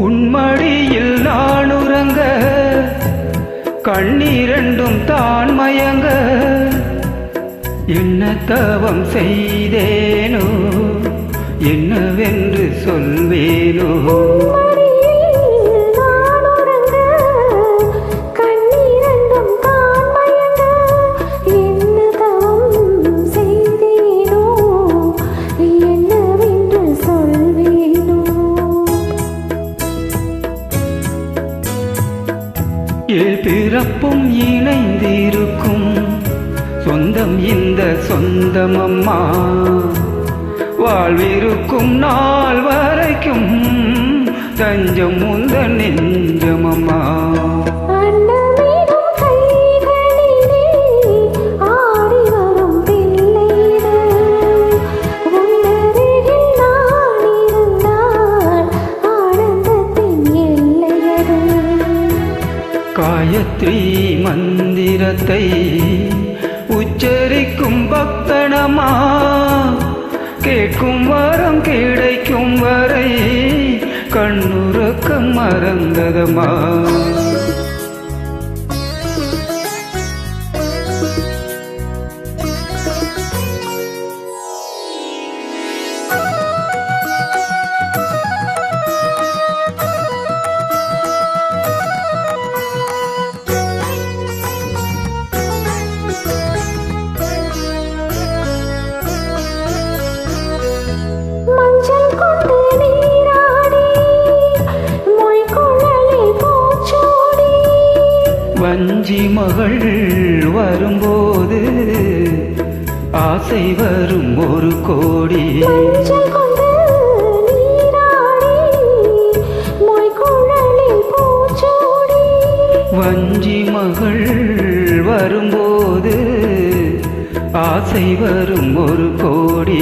உன்மடியில் நான் உறங்க கண்ணீரண்டும் தான் மயங்க என்ன தவம் செய்தேனோ என்னவென்று சொல்வேனோ பிறப்பும் இணைந்திருக்கும் சொந்தம் இந்த சொந்தமம்மா வாழ்விருக்கும் நாள் வரைக்கும் தஞ்சம் முந்த நெஞ்சமம்மா காயத்ரி மந்திரத்தை உச்சரிக்கும் பக்தனமா கேட்கும் வரம் கிடைக்கும் வரை கண்ணுறக்கம் மறந்ததமா வஞ்சி மகள் வரும்போது ஆசை வரும் ஒரு கோடி வஞ்சி மகள் வரும்போது ஆசை வரும் ஒரு கோடி